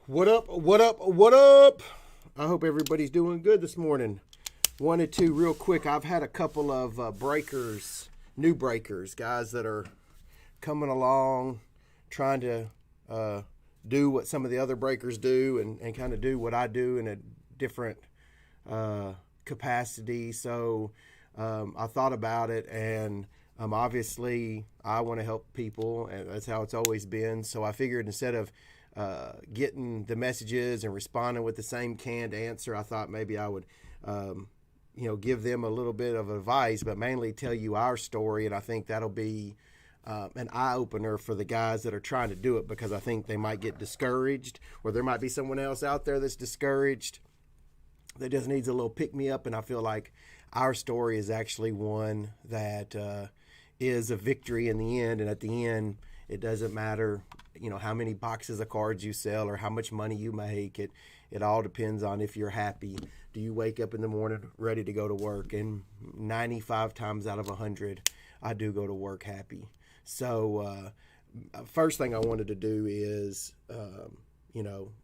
What up? What up? What up? I hope everybody's doing good this morning. Wanted to real quick. I've had a couple of breakers, new breakers, guys that are coming along, trying to do what some of the other breakers do and kind of do what I do in a different capacity. So I thought about it, and obviously I want to help people, and that's how it's always been. So I figured instead of getting the messages and responding with the same canned answer, I thought maybe I would give them a little bit of advice, but mainly tell you our story. And I think that'll be an eye-opener for the guys that are trying to do it, because I think they might get discouraged, or there might be someone else out there that's discouraged that just needs a little pick-me-up. And I feel like our story is actually one that is a victory in the end. And at the end, it doesn't matter, how many boxes of cards you sell or how much money you make. It all depends on if you're happy. Do you wake up in the morning ready to go to work? And 95 times out of 100, I do go to work happy. So first thing I wanted to do is,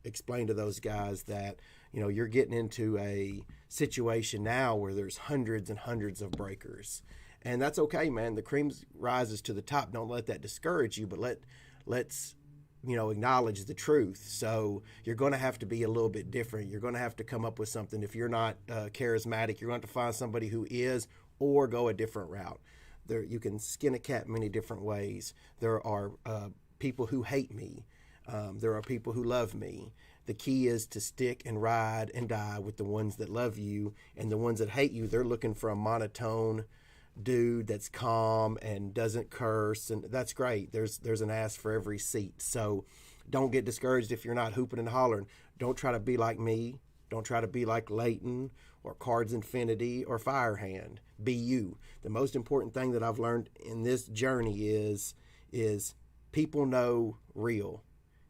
explain to those guys that, you're getting into a situation now where there's hundreds and hundreds of breakers. And that's okay, man. The cream rises to the top. Don't let that discourage you, but let's acknowledge the truth. So you're going to have to be a little bit different. You're going to have to come up with something. If you're not charismatic, you're going to have to find somebody who is, or go a different route. There, you can skin a cat many different ways. There are people who hate me. There are people who love me. The key is to stick and ride and die with the ones that love you, and the ones that hate you, they're looking for a monotone dude that's calm and doesn't curse, and that's great. There's an ass for every seat. So don't get discouraged if you're not hooping and hollering. Don't try to be like me. Don't try to be like Leighton or Cards Infinity or Firehand. Be you. The most important thing that I've learned in this journey is people know real.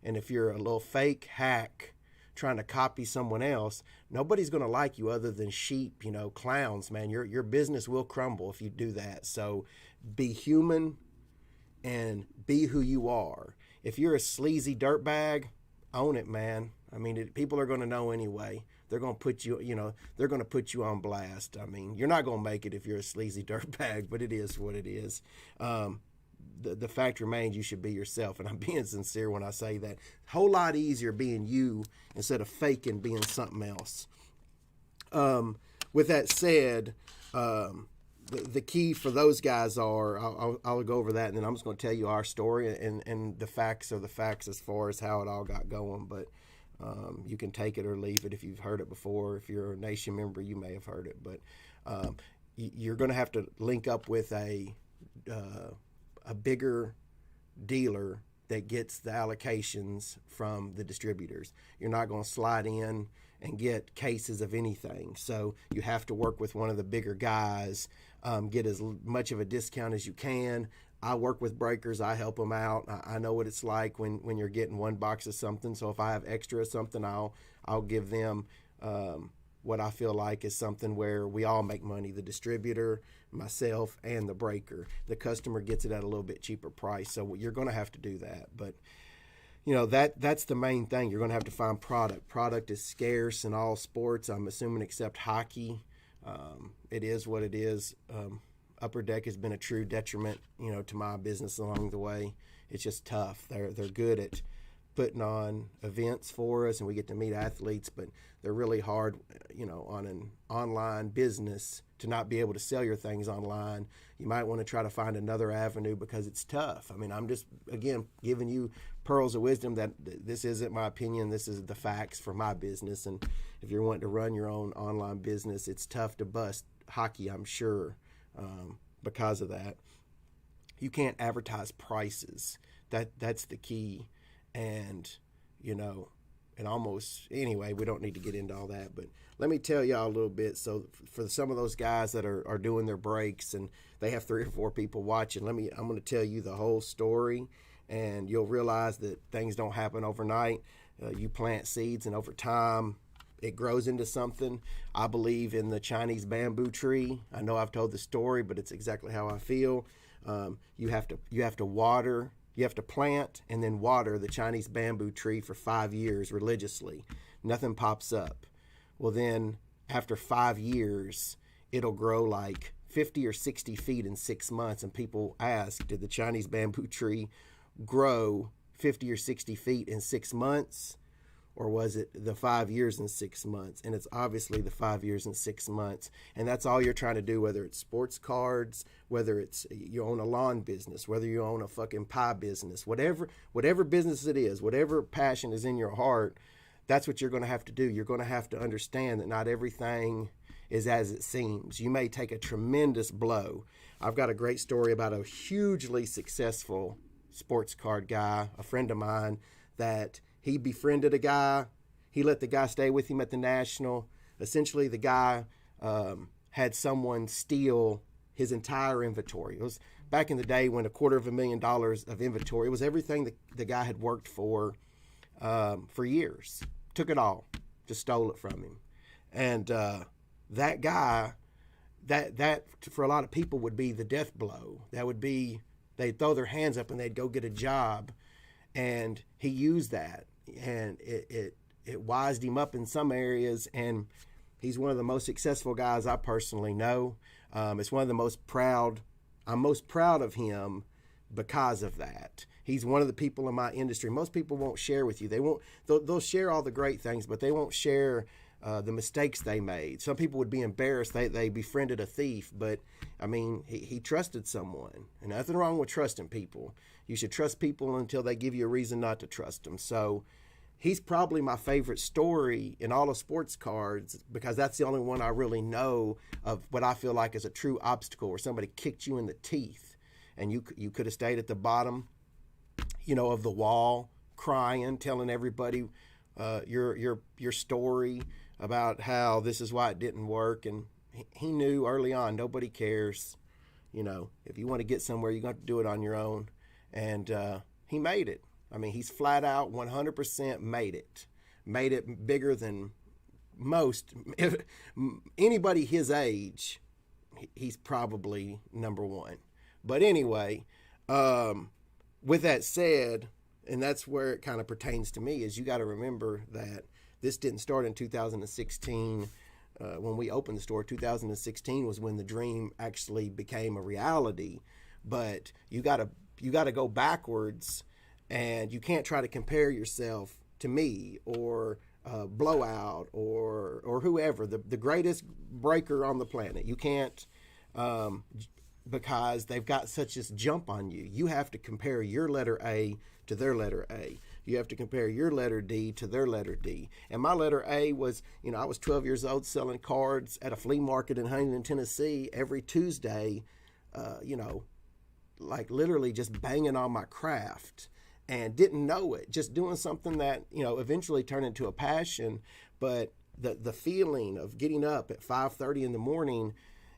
And if you're a little fake hack trying to copy someone else, nobody's going to like you other than sheep, clowns, man. Your business will crumble if you do that. So be human and be who you are. If you're a sleazy dirtbag, own it, man. I mean, people are going to know anyway. They're going to put you, they're going to put you on blast. I mean, you're not going to make it if you're a sleazy dirtbag, but it is what it is. The fact remains, you should be yourself, and I'm being sincere when I say that. Whole lot easier being you instead of faking being something else. With that said, the key for those guys are, I'll go over that, and then I'm just going to tell you our story, and the facts are the facts as far as how it all got going. But you can take it or leave it if you've heard it before. If you're a Nation member, you may have heard it, but you're going to have to link up with a bigger dealer that gets the allocations from the distributors. You're not going to slide in and get cases of anything. So you have to work with one of the bigger guys, get as much of a discount as you can. I work with breakers. I help them out. I know what it's like when you're getting one box of something. So if I have extra of something, I'll give them what I feel like is something where we all make money, the distributor, myself, and the breaker. The customer gets it at a little bit cheaper price. So you're going to have to do that. But, that's the main thing. You're going to have to find product. Product is scarce in all sports, I'm assuming, except hockey. It is what it is. Upper Deck has been a true detriment, to my business along the way. It's just tough. They're good at putting on events for us, and we get to meet athletes, but they're really hard, on an online business to not be able to sell your things online. You might want to try to find another avenue because it's tough. I mean, I'm just, again, giving you pearls of wisdom that this isn't my opinion. This is the facts for my business. And if you're wanting to run your own online business, it's tough to bust hockey, I'm sure, because of that. You can't advertise prices. That's the key. And, and almost, anyway, we don't need to get into all that, but let me tell y'all a little bit. So for some of those guys that are doing their breaks and they have 3 or 4 people watching, I'm going to tell you the whole story, and you'll realize that things don't happen overnight. You plant seeds, and over time it grows into something. I believe in the Chinese bamboo tree. I know I've told the story, but it's exactly how I feel. You have to water, you have to plant and then water the Chinese bamboo tree for 5 years religiously. Nothing pops up. Well, then after 5 years, it'll grow like 50 or 60 feet in 6 months. And people ask, did the Chinese bamboo tree grow 50 or 60 feet in 6 months? Or was it the 5 years and 6 months? And it's obviously the 5 years and 6 months. And that's all you're trying to do, whether it's sports cards, whether it's you own a lawn business, whether you own a fucking pie business, whatever business it is, whatever passion is in your heart, that's what you're going to have to do. You're going to have to understand that not everything is as it seems. You may take a tremendous blow. I've got a great story about a hugely successful sports card guy, a friend of mine, that he befriended a guy. He let the guy stay with him at the National. Essentially, the guy had someone steal his entire inventory. It was back in the day when $250,000 of inventory, it was everything that the guy had worked for years. Took it all, just stole it from him. And that guy, that for a lot of people would be the death blow. That would be, they'd throw their hands up and they'd go get a job. And he used that, and it wised him up in some areas, and he's one of the most successful guys I personally know. It's one of the I'm most proud of him because of that. He's one of the people in my industry. Most people won't share with you. They'll share all the great things, but they won't share the mistakes they made. Some people would be embarrassed they befriended a thief, but I mean, he trusted someone, and nothing wrong with trusting people. You should trust people until they give you a reason not to trust them. So he's probably my favorite story in all of sports cards, because that's the only one I really know of what I feel like is a true obstacle, where somebody kicked you in the teeth and you could have stayed at the bottom, of the wall, crying, telling everybody your story about how this is why it didn't work. And he knew early on, nobody cares. If you want to get somewhere, you're going to have to do it on your own. And he made it. I mean, he's flat out 100% made it bigger than most. If anybody his age, he's probably number one. But anyway, with that said, and that's where it kind of pertains to me, is you got to remember that this didn't start in 2016. When we opened the store, 2016 was when the dream actually became a reality. But you got to go backwards, and you can't try to compare yourself to me or Blowout or whoever, the greatest breaker on the planet. You can't, because they've got such this jump on you. You have to compare your letter A to their letter A. You have to compare your letter D to their letter D. And my letter A was, I was 12 years old selling cards at a flea market in Huntington, Tennessee every Tuesday, like literally just banging on my craft, and didn't know it, just doing something that, eventually turned into a passion. But the feeling of getting up at 5:30 in the morning,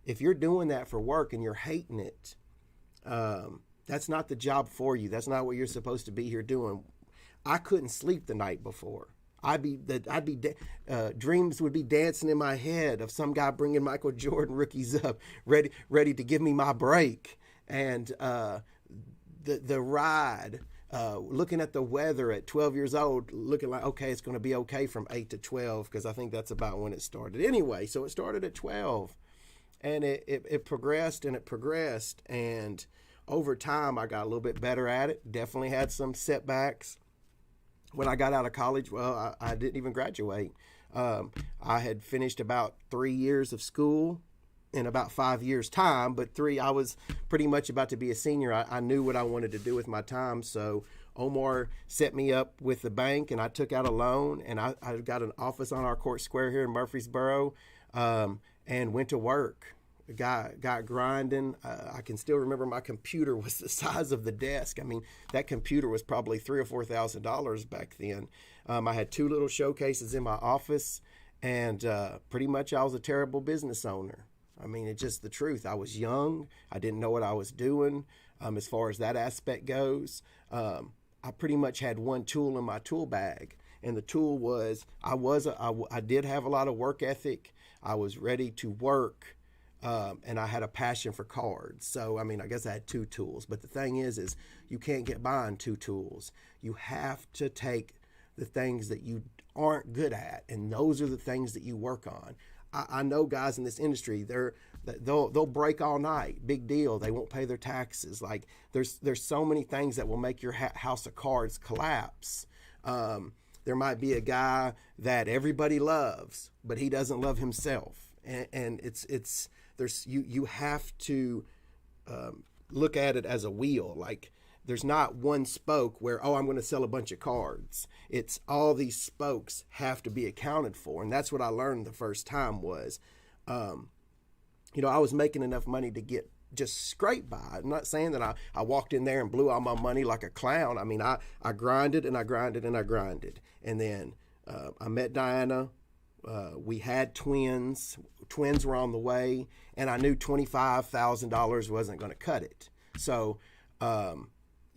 if you're doing that for work and you're hating it, that's not the job for you. That's not what you're supposed to be here doing. I couldn't sleep the night before. Dreams would be dancing in my head of some guy bringing Michael Jordan rookies up, ready to give me my break. And the ride, looking at the weather at 12 years old, looking like, okay, it's going to be okay from 8 to 12, because I think that's about when it started. Anyway, so it started at 12, and it progressed and it progressed. And over time, I got a little bit better at it. Definitely had some setbacks. When I got out of college, well, I didn't even graduate. I had finished about 3 years of school in about 5 years' time, but I was pretty much about to be a senior. I knew what I wanted to do with my time, so Omar set me up with the bank, and I took out a loan, and I got an office on our Court Square here in Murfreesboro, and went to work. Got grinding. I can still remember my computer was the size of the desk. I mean, that computer was probably $3,000 or $4,000 back then. I had 2 little showcases in my office, and pretty much I was a terrible business owner. I mean, it's just the truth. I was young. I didn't know what I was doing as far as that aspect goes. I pretty much had one tool in my tool bag, And the tool was I did have a lot of work ethic. I was ready to work. And I had a passion for cards. So, I mean, I guess I had two tools. But the thing is you can't get by on two tools. You have to take the things that you aren't good at, and those are the things that you work on. I know guys in this industry, they'll break all night. Big deal. They won't pay their taxes. Like there's so many things that will make your house of cards collapse. There might be a guy that everybody loves, but he doesn't love himself, and you have to look at it as a wheel. Like there's not one spoke where, I'm going to sell a bunch of cards. It's all these spokes have to be accounted for. And that's what I learned the first time was, I was making enough money to get just scrape by. I'm not saying that I walked in there and blew all my money like a clown. I mean, I grinded and I grinded and I grinded. And then I met Diana. We had twins. Twins were on the way, and I knew $25,000 wasn't going to cut it. So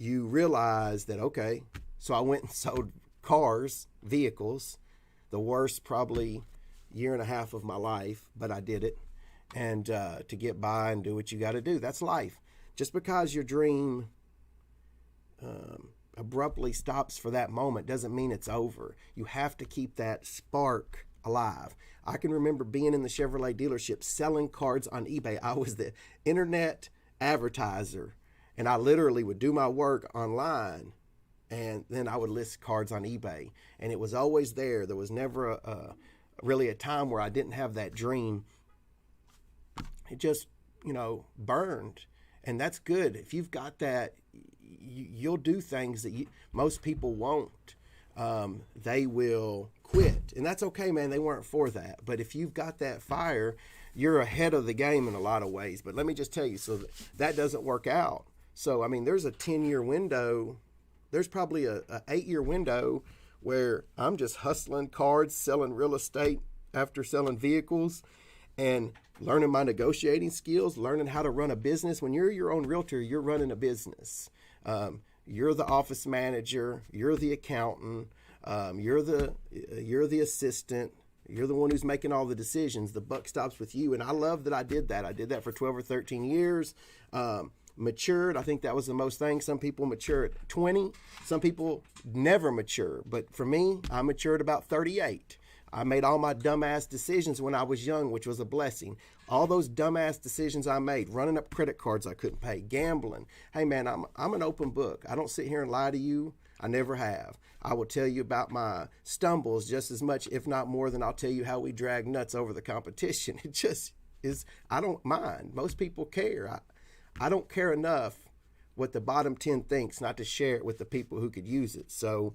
you realize that, okay, so I went and sold cars, vehicles, the worst probably year and a half of my life, but I did it. And to get by and do what you got to do. That's life. Just because your dream abruptly stops for that moment doesn't mean it's over. You have to keep that spark alive. I can remember being in the Chevrolet dealership selling cards on eBay. I was the internet advertiser, and I literally would do my work online, and then I would list cards on eBay, and it was always there. There was never really a time where I didn't have that dream. It just, burned, and that's good. If you've got that, you'll do things that most people won't. They will quit, and that's okay, man. They weren't for that. But if you've got that fire, you're ahead of the game in a lot of ways. But let me just tell you, so that doesn't work out. So, I mean, there's a 10-year window. There's probably a 8-year window where I'm just hustling cards, selling real estate after selling vehicles, and learning my negotiating skills, learning how to run a business. When you're your own realtor, you're running a business. You're the office manager, you're the accountant, you're the assistant, you're the one who's making all the decisions. The buck stops with you. And I love that I did that. I did that for 12 or 13 years. Matured. I think that was the most thing. Some people mature at 20. Some people never mature. But for me, I matured about 38. I made all my dumbass decisions when I was young, which was a blessing. All those dumbass decisions I made, running up credit cards I couldn't pay, gambling. Hey, man, I'm an open book. I don't sit here and lie to you. I never have. I will tell you about my stumbles just as much, if not more, than I'll tell you how we drag nuts over the competition. It just is, I don't mind. Most people care. I don't care enough what the bottom 10 thinks not to share it with the people who could use it. So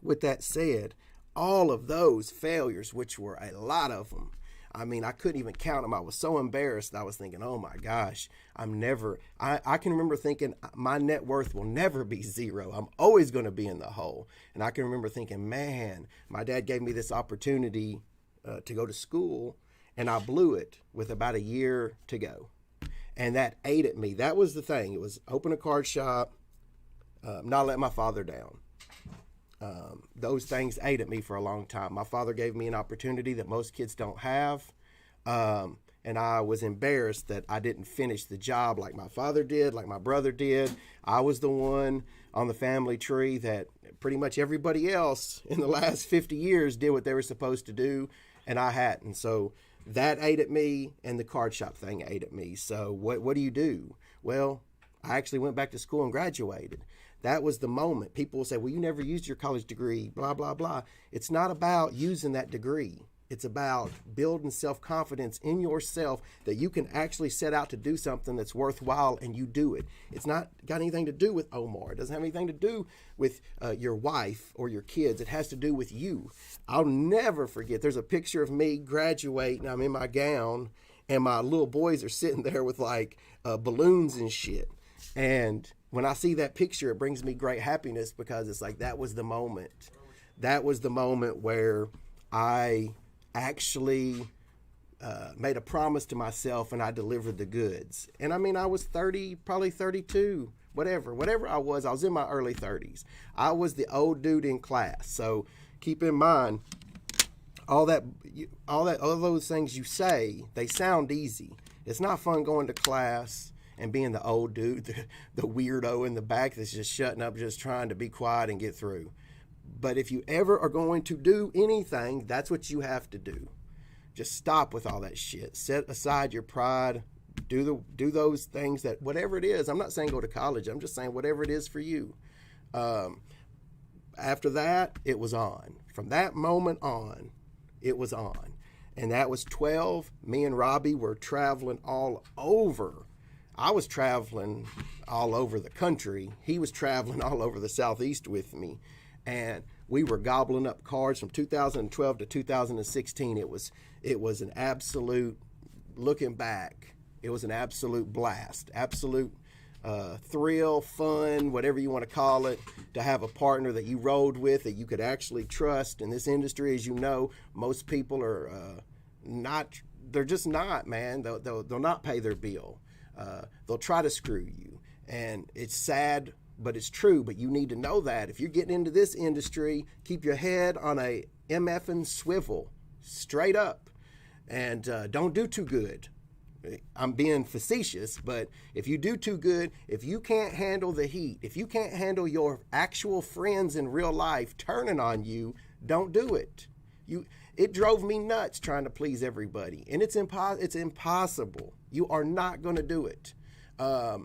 with that said, all of those failures, which were a lot of them, I mean, I couldn't even count them. I was so embarrassed. I was thinking, oh my gosh, I can remember thinking my net worth will never be zero. I'm always going to be in the hole. And I can remember thinking, man, my dad gave me this opportunity to go to school, and I blew it with about a year to go. And that ate at me. That was the thing. It was open a card shop, not let my father down. Those things ate at me for a long time. My father gave me an opportunity that most kids don't have. And I was embarrassed that I didn't finish the job like my father did, like my brother did. I was the one on the family tree that pretty much everybody else in the last 50 years did what they were supposed to do, and I hadn't. So that ate at me, and the card shop thing ate at me. So what do you do? Well, I actually went back to school and graduated. That was the moment. People will say, well, you never used your college degree, blah, blah, blah. It's not about using that degree. It's about building self-confidence in yourself that you can actually set out to do something that's worthwhile, and you do it. It's not got anything to do with Omar. It doesn't have anything to do with your wife or your kids. It has to do with you. I'll never forget. There's a picture of me graduating. I'm in my gown, and my little boys are sitting there with like balloons and shit. And when I see that picture, it brings me great happiness, because it's like that was the moment. That was the moment where I actually made a promise to myself, and I delivered the goods. And I mean, I was 30, probably 32 whatever I was in my early 30s. I was the old dude in class. So keep in mind, all those things you say, they sound easy. It's not fun going to class and being the old dude, the weirdo in the back that's just shutting up, just trying to be quiet and get through. But if you ever are going to do anything, that's what you have to do. Just stop with all that shit. Set aside your pride. Do those things that, whatever it is. I'm not saying go to college. I'm just saying whatever it is for you. After that, it was on. From that moment on, it was on. And that was 12. Me and Robbie were traveling all over. I was traveling all over the country. He was traveling all over the Southeast with me. And we were gobbling up cards from 2012 to 2016. It was an absolute, looking back, it was an absolute blast, absolute thrill, fun, whatever you want to call it, to have a partner that you rode with, that you could actually trust. In this industry, as you know, most people are not, they're just not, man. They'll not pay their bill. They'll try to screw you. And it's sad, but it's true. But you need to know that if you're getting into this industry, keep your head on a MFing swivel, straight up, and don't do too good. I'm being facetious, but if you do too good, if you can't handle the heat, if you can't handle your actual friends in real life turning on you, don't do it. It drove me nuts trying to please everybody, and it's impossible. You are not going to do it. For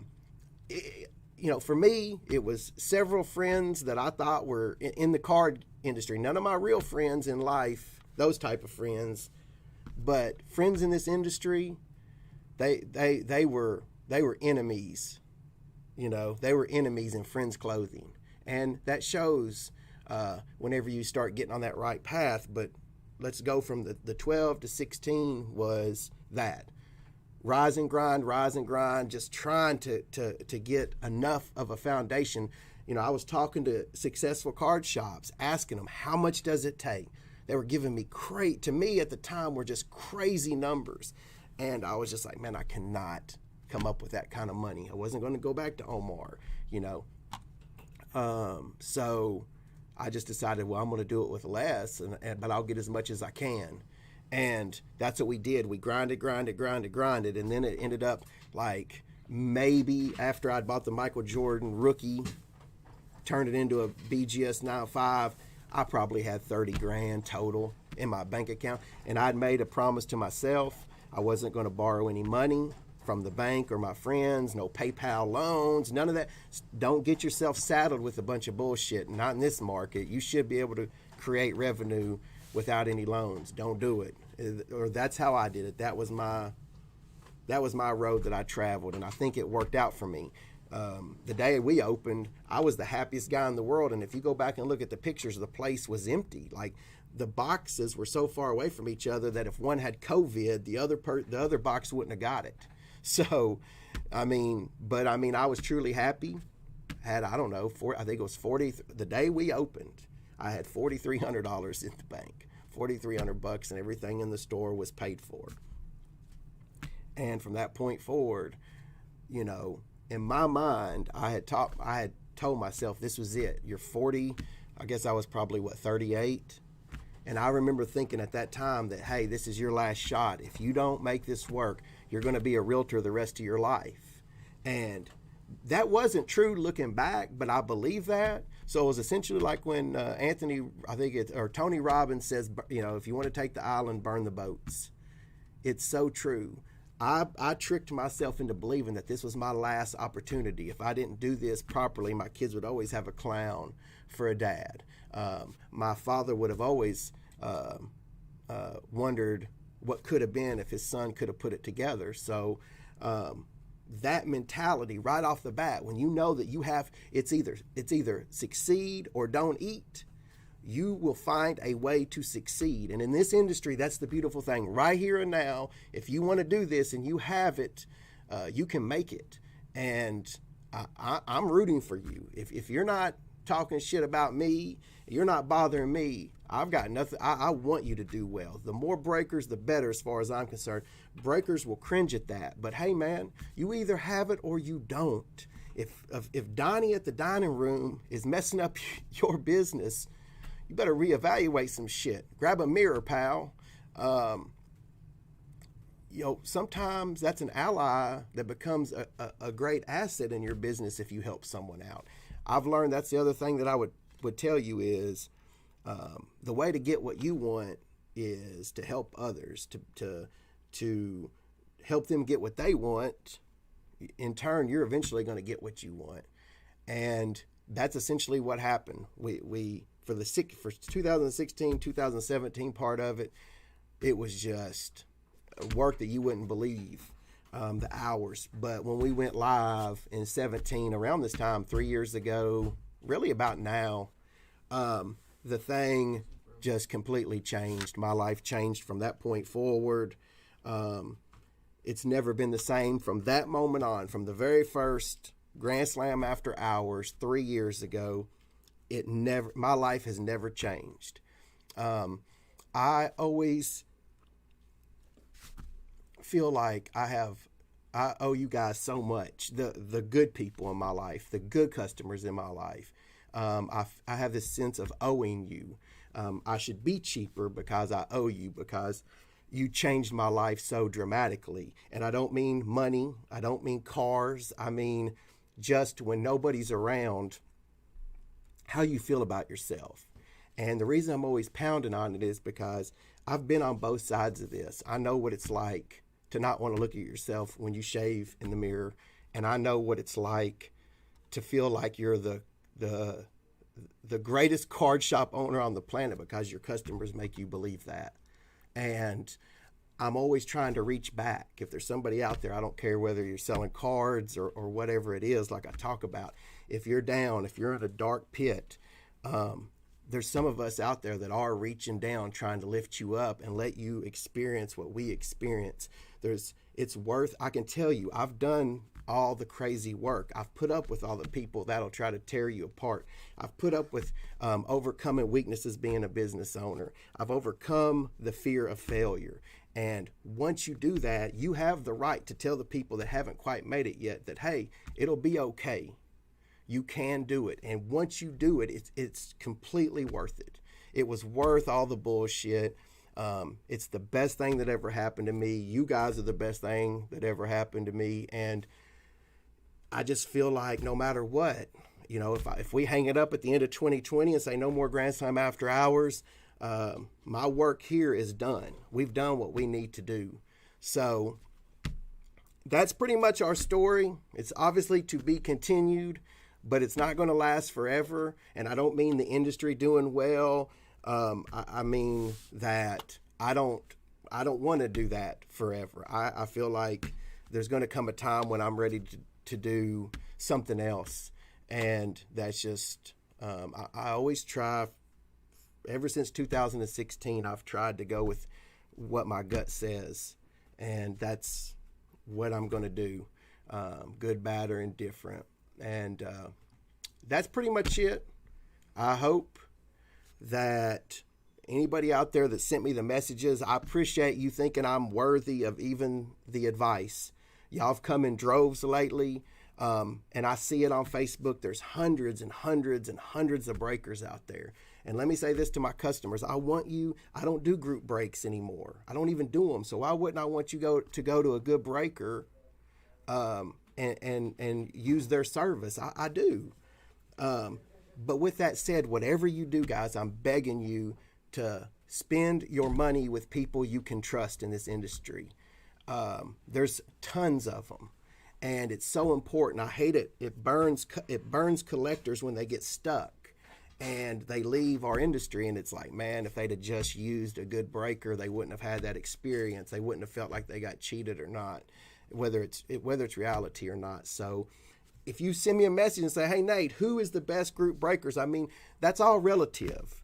me, it was several friends that I thought were in the card industry. None of my real friends in life, those type of friends, but friends in this industry, they were enemies. They were enemies in friends' clothing, and that shows whenever you start getting on that right path. But let's go from the 12 to 16 was that. Rise and grind, just trying to get enough of a foundation. I was talking to successful card shops, asking them, how much does it take? They were giving me to me at the time were just crazy numbers. And I was just like, man, I cannot come up with that kind of money. I wasn't going to go back to Omar, So I just decided, well, I'm going to do it with less, but I'll get as much as I can. And that's what we did. We grinded. And then it ended up like maybe after I'd bought the Michael Jordan rookie, turned it into a BGS 9.5, I probably had 30 grand total in my bank account. And I'd made a promise to myself. I wasn't going to borrow any money from the bank or my friends, no PayPal loans, none of that. Don't get yourself saddled with a bunch of bullshit. Not in this market. You should be able to create revenue without any loans. Don't do it. Or that's how I did it. That was my road that I traveled, and I think it worked out for me. The day we opened, I was the happiest guy in the world, and if you go back and look at the pictures, the place was empty. Like, the boxes were so far away from each other that if one had COVID, the other box wouldn't have got it. So, I was truly happy. Had, I don't know, I think it was 40, the day we opened, I had $4,300 in the bank, $4,300, and everything in the store was paid for. And from that point forward, in my mind, I had told myself this was it. You're 40. I guess I was probably 38. And I remember thinking at that time that, hey, this is your last shot. If you don't make this work, you're going to be a realtor the rest of your life. And that wasn't true looking back, but I believe that. So it was essentially like when Tony Robbins says, if you want to take the island, burn the boats. It's so true. I tricked myself into believing that this was my last opportunity. If I didn't do this properly, my kids would always have a clown for a dad. My father would have always wondered what could have been if his son could have put it together. So that mentality right off the bat, when you know that you have, it's either succeed or don't eat, you will find a way to succeed. And in this industry, that's the beautiful thing. Right here and now, if you want to do this and you have it, you can make it. And I'm rooting for you. If you're not talking shit about me, you're not bothering me, I've got nothing. I want you to do well. The more breakers, the better as far as I'm concerned. Breakers will cringe at that. But hey, man, you either have it or you don't. if Donnie at the dining room is messing up your business, you better reevaluate some shit. Grab a mirror, pal. Sometimes that's an ally that becomes a great asset in your business if you help someone out. I've learned that's the other thing that I would tell you is the way to get what you want is to help others, to help them get what they want. In turn, you're eventually going to get what you want. And that's essentially what happened. We for 2016, 2017 part of it, it was just work that you wouldn't believe, the hours. But when we went live in 17, around this time, 3 years ago, really about now, the thing just completely changed. My life changed from that point forward. It's never been the same from that moment on. From the very first Grand Slam After Hours 3 years ago, my life has never changed. I always feel like I owe you guys so much. The good people in my life, the good customers in my life. I have this sense of owing you. I should be cheaper because I owe you, because you changed my life so dramatically. And I don't mean money. I don't mean cars. I mean just when nobody's around, how you feel about yourself. And the reason I'm always pounding on it is because I've been on both sides of this. I know what it's like to not want to look at yourself when you shave in the mirror. And I know what it's like to feel like you're the greatest card shop owner on the planet because your customers make you believe that. And I'm always trying to reach back. If there's somebody out there, I don't care whether you're selling cards or whatever it is, like I talk about. If you're down, if you're in a dark pit, there's some of us out there that are reaching down, trying to lift you up and let you experience what we experience. I can tell you, I've done all the crazy work. I've put up with all the people that'll try to tear you apart. I've put up with overcoming weaknesses being a business owner. I've overcome the fear of failure. And once you do that, you have the right to tell the people that haven't quite made it yet that, hey, it'll be okay. You can do it. And once you do it, it's completely worth it. It was worth all the bullshit. It's the best thing that ever happened to me. You guys are the best thing that ever happened to me. And I just feel like no matter what, if we hang it up at the end of 2020 and say no more Grand Slam After Hours, my work here is done. We've done what we need to do. So that's pretty much our story. It's obviously to be continued, but it's not going to last forever. And I don't mean the industry doing well. I mean that I don't want to do that forever. I feel like there's going to come a time when I'm ready to do something else. And that's just, I always try, ever since 2016, I've tried to go with what my gut says. And that's what I'm going to do. Good, bad, or indifferent. And that's pretty much it. I hope that anybody out there that sent me the messages, I appreciate you thinking I'm worthy of even the advice. Y'all have come in droves lately, and I see it on Facebook. There's hundreds and hundreds and hundreds of breakers out there. And let me say this to my customers. I don't do group breaks anymore. I don't even do them. So why wouldn't I want you to go to a good breaker and use their service? I do. But with that said, whatever you do, guys, I'm begging you to spend your money with people you can trust in this industry. There's tons of them, and it's so important. I hate it. It burns collectors when they get stuck and they leave our industry. And it's like, man, if they'd have just used a good breaker, they wouldn't have had that experience. They wouldn't have felt like they got cheated or not, whether it's reality or not. So if you send me a message and say, hey, Nate, who is the best group breakers? I mean, that's all relative.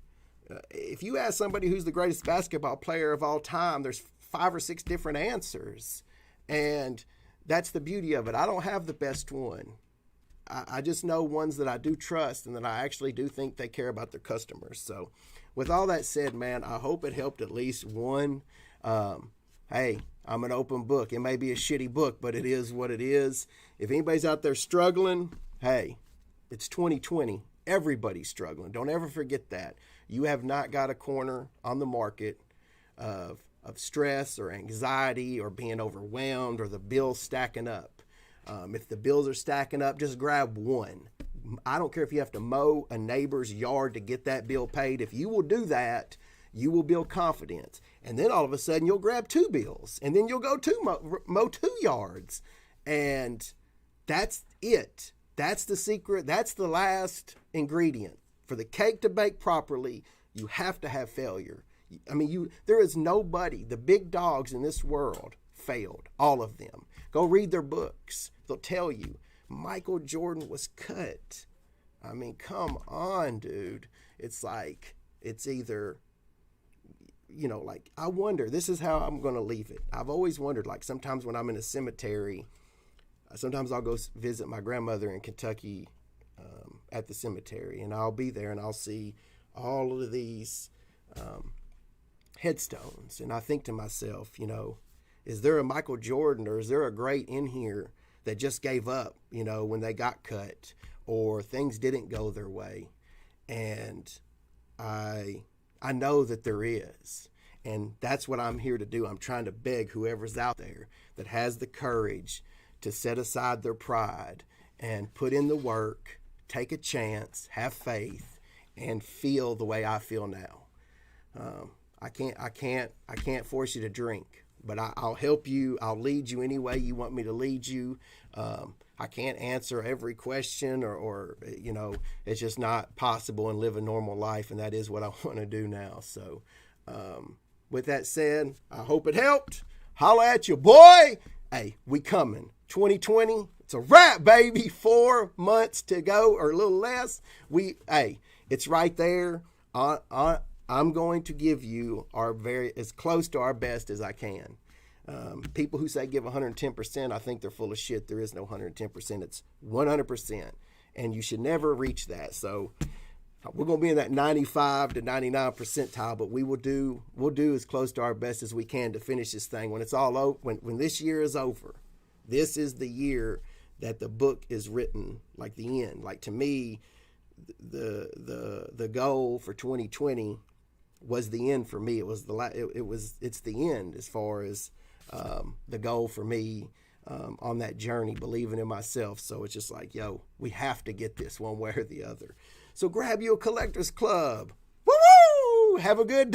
If you ask somebody who's the greatest basketball player of all time, there's 5 or 6 different answers. And that's the beauty of it. I don't have the best one. I just know ones that I do trust and that I actually do think they care about their customers. So with all that said, man, I hope it helped at least one. Hey, I'm an open book. It may be a shitty book, but it is what it is. If anybody's out there struggling, hey, it's 2020. Everybody's struggling. Don't ever forget that. You have not got a corner on the market of stress or anxiety or being overwhelmed or the bills stacking up. If the bills are stacking up, just grab one. I don't care if you have to mow a neighbor's yard to get that bill paid. If you will do that, you will build confidence. And then all of a sudden you'll grab two bills and then you'll go mow 2 yards. And that's it. That's the secret. That's the last ingredient. For the cake to bake properly, you have to have failure. I mean, there is nobody, the big dogs in this world failed, all of them. Go read their books. They'll tell you Michael Jordan was cut. I mean, come on, dude. It's like, it's either, like, I wonder, this is how I'm going to leave it. I've always wondered, like, sometimes when I'm in a cemetery, sometimes I'll go visit my grandmother in Kentucky at the cemetery, and I'll be there and I'll see all of these headstones. And I think to myself, is there a Michael Jordan or is there a great in here that just gave up, when they got cut or things didn't go their way? And I know that there is. And that's what I'm here to do. I'm trying to beg whoever's out there that has the courage to set aside their pride and put in the work, take a chance, have faith, and feel the way I feel now. I can't force you to drink, but I'll help you. I'll lead you any way you want me to lead you. I can't answer every question or it's just not possible and live a normal life. And that is what I want to do now. So, with that said, I hope it helped. Holla at you, boy. Hey, we coming. 2020, it's a wrap, baby. 4 months to go or a little less. It's right there. I'm going to give you as close to our best as I can. People who say give 110%, I think they're full of shit. There is no 110%. It's 100%. And you should never reach that. So we're going to be in that 95 to 99 percentile, but we'll do as close to our best as we can to finish this thing. When it's all over, when this year is over, this is the year that the book is written, like the end. Like, to me, the goal for 2020 was the end for me. It's the end as far as the goal for me on that journey, believing in myself. So it's just like, we have to get this one way or the other. So grab you a collector's club. Woo-woo! Have a good day.